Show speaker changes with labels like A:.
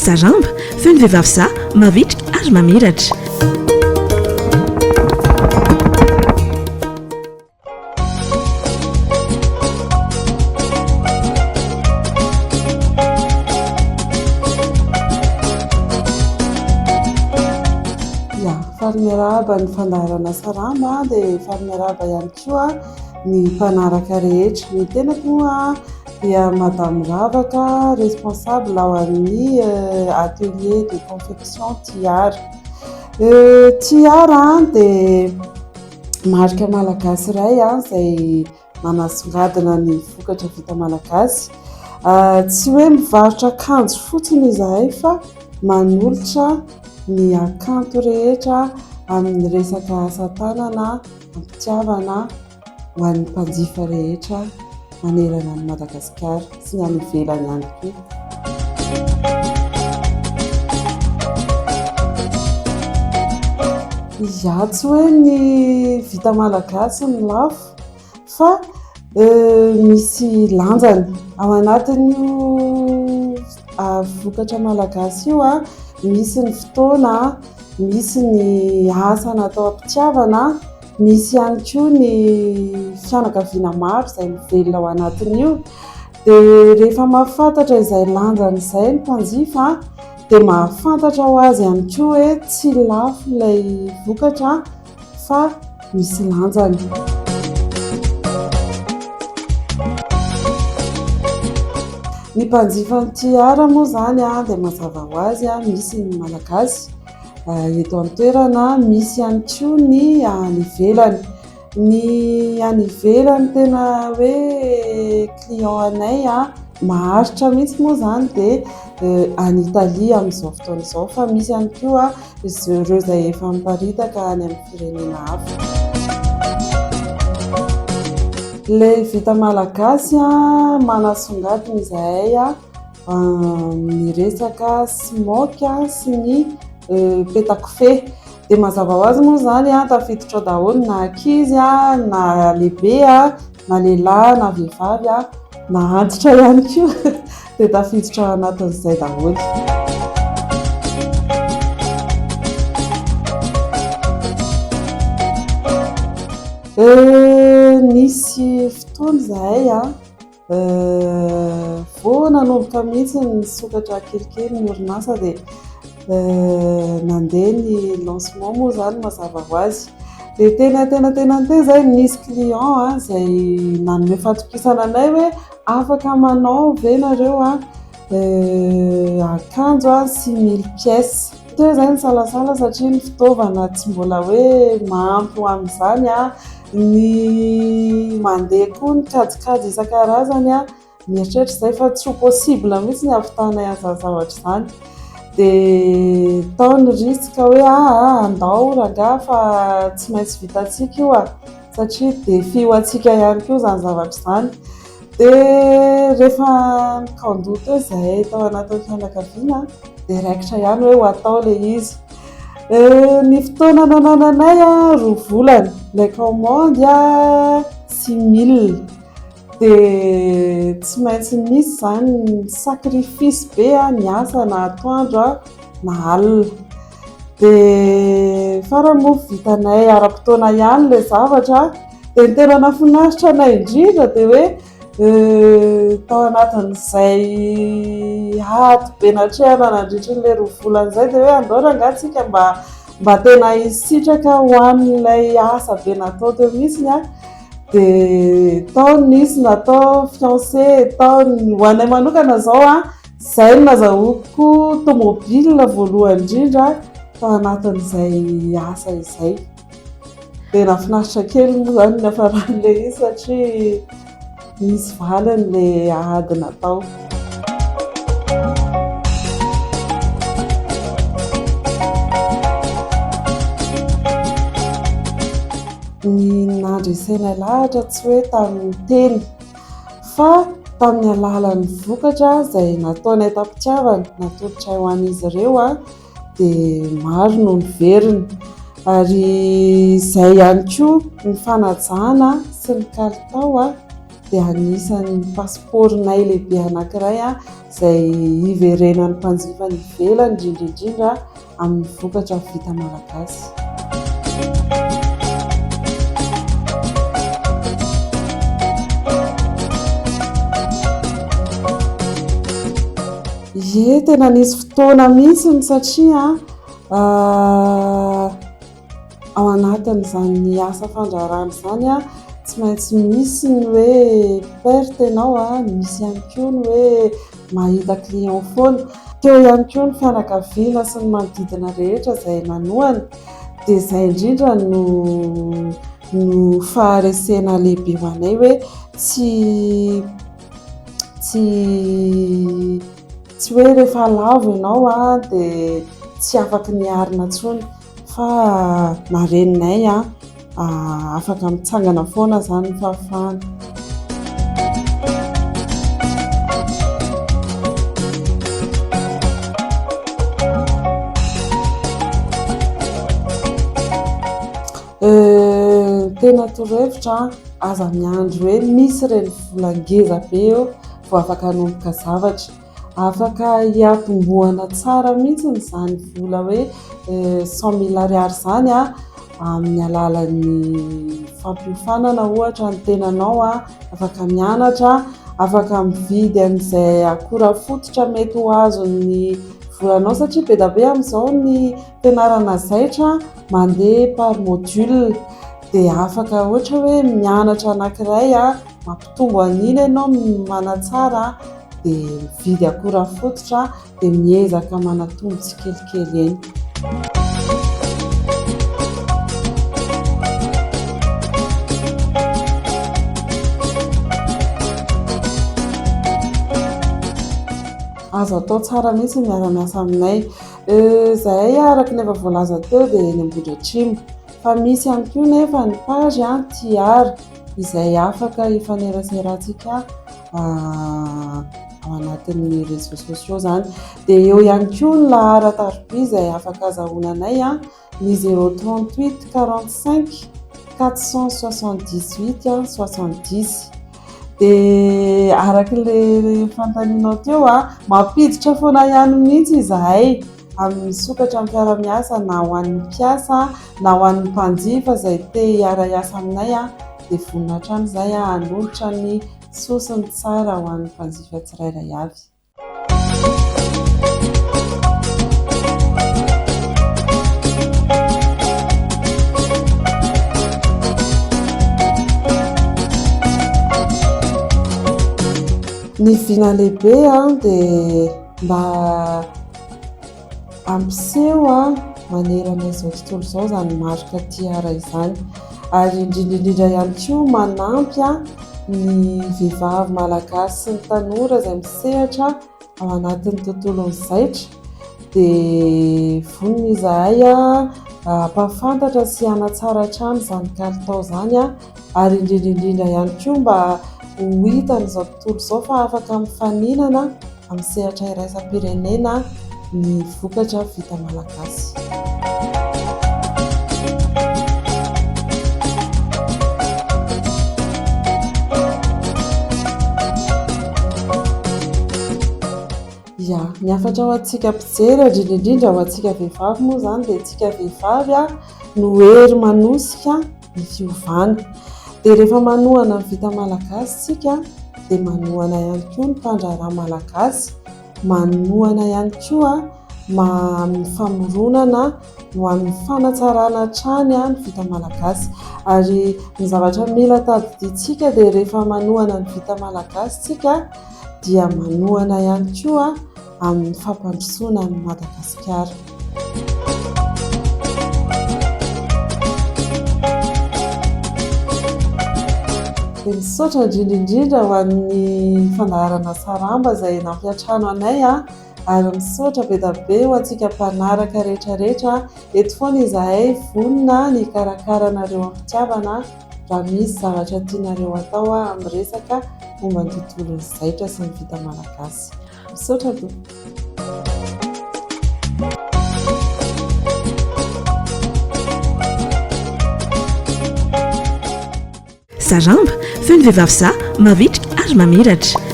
A: saramba feno vehivavy mavitrika ary mamiratra.
B: Miaraba ny fandaharana saramba dia miaraba ihany koa ny mpanaraka rehetra. Ny tenako dia Madame Ravaka, responsable ao amin'ny atelier de confection Tiara. Tiara dia marika malagasy iray izay manasongadina ny vokatra vita malagasy. Tsy hoe mivarotra akanjo fotsiny izahay fa manolotra ny akanto rehetra amin'ny resaka asa tanana, ampitiavana ho an'ny mpanjifa rehetra manerana ny Madagasikara sy ny any ivelany ihany koa. Tsy hoe ny vita malagasy ny lafo fa misy lanjany ao anatin'io vokatra malagasy io. Misy ny fotoana, misy ny asa natao ampitiavana, misy ihany koa ny fianakaviana maro izay mivelona ao anatin'io. Dia rehefa mahafantatra izay lanjany izay ny mpanjifa dia mahafantatra ho azy ihany koa hoe tsy lafo ilay vokatra fa misy lanjany. Ny mpanjifa ny Tiara moa izany dia mazava ho azy misy ny malagasy eto an-toerana, misy ihany koa ny any ivelany. Ny any ivelany tena hoe client anay maharitra mihitsy moa izany dia any Italia amin'izao fotoana izao, fa misy ihany koa ireo izay efa miparitaka any amin'ny firenena hafa. Ilay vita malagasy manasongadina izahay ny resaka smoky sy ny petakofehy. Dia mazava ho azy moa izany tafiditra ao daholo na ankizy na lehibe na lehilahy na vehivavy na antitra ihany koa dia tafiditra ao anatin'izay daholo. Nisy fotoana izahay vao nanomboka mihitsy ny sokatra kelikely ny orinasa dia nandeha ny lancement moa izany mazava ho azy. Dia tena izay nisy client izay nanome fatokisana anay hoe afaka manao ve nareo akanjo sy 1000 pièces. Teo izay ny salasala satria ny fitaovana tsy mbola hoe mahampy ho amin'izany ny mandeha koa ny kajikajy isan-karazany mieritreritra izay fa tsy ho possible mihitsy ny ahavitanay an'izany zavatra izany. Dia tao ny risika hoe andao rangahy fa tsy maintsy vitantsika io satria défi ho antsika ihany koa izany zavatra izany. Dia rehefa nikandoha teo izahay tao anatin'ny fianakaviana dia raikitra ihany hoe ho atao ilay izy. Ny fotoana nanananay 2 volana, ilay kaomandy 6000. Dia tsy maintsy misy izany sacrifice be ny asa na atoandro na alina. Dia faramoa vitanay ara-potoana ihany ilay zavatra. Dia ny tena nahafinaritra anay indrindra dia hoe tao anatin'izay ato be natrehana nandritra ilay 2 volana izay dia hoe andao rangahy tsika mba tena hisitraka ho an'ilay asa be natao teo mihitsy. Dia tao nisy natao fiancé, tao ho anay manokana izao izay no nazahoako tomobile voalohany indrindra tao anatin'izay asa izay. Dia nahafinaritra kely moa izany ny hafaran'ilay izy satria nisy valiny ilay ady natao. Ny nandresenay lahatra tsy hoe tamin'ny teny fa tamin'ny alalan'ny vokatra izay nataonay tampitiavana natolotra ho an'izy ireo dia maro no niveriny. Ary izay ihany koa ny fanajana sy ny kalitao dia anisan'ny pasiporinay lehibe anankiray izay iverenan'ny mpanjifa ny ivelany indrindra amin'ny vokatra vita malagasy. Ie, tena nisy fotoana mihitsiny satria ao anatin'izany asa fandrarana izany tsy maintsy misy ny hoe perte ianao misy ihany koa ny hoe mahita client foana. Teo ihany koa ny fianakaviana sy ny manodidina rehetra izay nanohana, dia izay indrindra no faharesena lehibe ho anay hoe tsy hoe rehefa lavo ianao dia tsy afaka niarina intsony, fa mareninay afaka mitsangana foana izany ny fahafahana. Tena torohevitra aza miandry hoe misy ireny volangeza be eo vao afaka hanomboka zavatra, afaka hiatombohana tsara mihitsy izany vola hoe 100 000 ariary izany amin'ny alalan'ny fampiofanana ohatra ny tenanao, afaka mianatra, afaka mividy an'izay akora fototra mety ho azon'ny volanao satria be da be amin'izao ny fianarana zaitra mandeha par module, dia afaka ohatra hoe mianatra anankiray mampitombo an'iny ianao manatsara dia mividy akora fototra dia miezaka manatombo tsikelikely eny. Azo atao tsara mihitsy miara-miasa aminay. Zahay araka ny efa voalaza teo dia eny Ambohidratrimo, fa misy ihany koa nefa ny page Tiara izay afaka hifaneraserantsika ao anatin'ny réseaux sociaux izany. Dia eo ihany koa ny lahara tarobia izay afaka azahoananay ny 038 45 478 70. Dia arak'ilay fantaninao teo mampiditra foana ihany mihitsy izahay amin'ny sokatra ny fiara-miasa, na ho an'ny mpiasa na ho an'ny mpanjifa izay te hiara-iasa aminay dia vonina hatrany izay hanolotra ny sosiny tsara ho an'ny mpanjifa tsirairay avy. Ny vina lehibe dia mba ampiseho manerana izao tontolo izao izany marika Tiara izany, ary indrindra ihany koa manampy ny vehivavy malagasy sy ny tanora izay misehatra ao anatin'ny tontolon'ny zaitra, dia vonona izahay ampahafantatra sy hanatsara hatrany izany kalitao izany, ary indrindra ihany koa mba ho hitan'izao tontolo izao fa afaka mifaninana amin'ny sehatra iraisam-pirenena ny vokatra vita malagasy. Miafatra ho antsika mpijery, indrindra ho antsika vehivavy moa izany, dia antsika vehivavy no hery manosika ny fiovana. Dia rehefa manohana ny vita malagasy isika dia manohana ihany koa ny mpandraharaha malagasy, manohana ihany koa amin'ny famoronana ho amin'ny fanatsarana hatrany ny vita malagasy. Ary ny zavatra mila tadidintsika dia rehefa manohana ny vita malagasy isika dia manohana ihany koa amin'ny fampandrosoana ny Madagasikara. Dia misaotra indrindra ho an'ny fandaharana saramba izay nampiatrano anay, ary misaotra be da be ho antsika mpanaraka rehetrarehetra. Eto foana izahay vonona ny karakara anareo amin'ny fitiavana raha misy zavatra tianareo atao amin'ny resaka momba ny tontolon'ny zaitra sy ny vita malagasy. Misaotra tompoko.
A: Saramba, feno vehivavy za mavitrika ary mamiratra.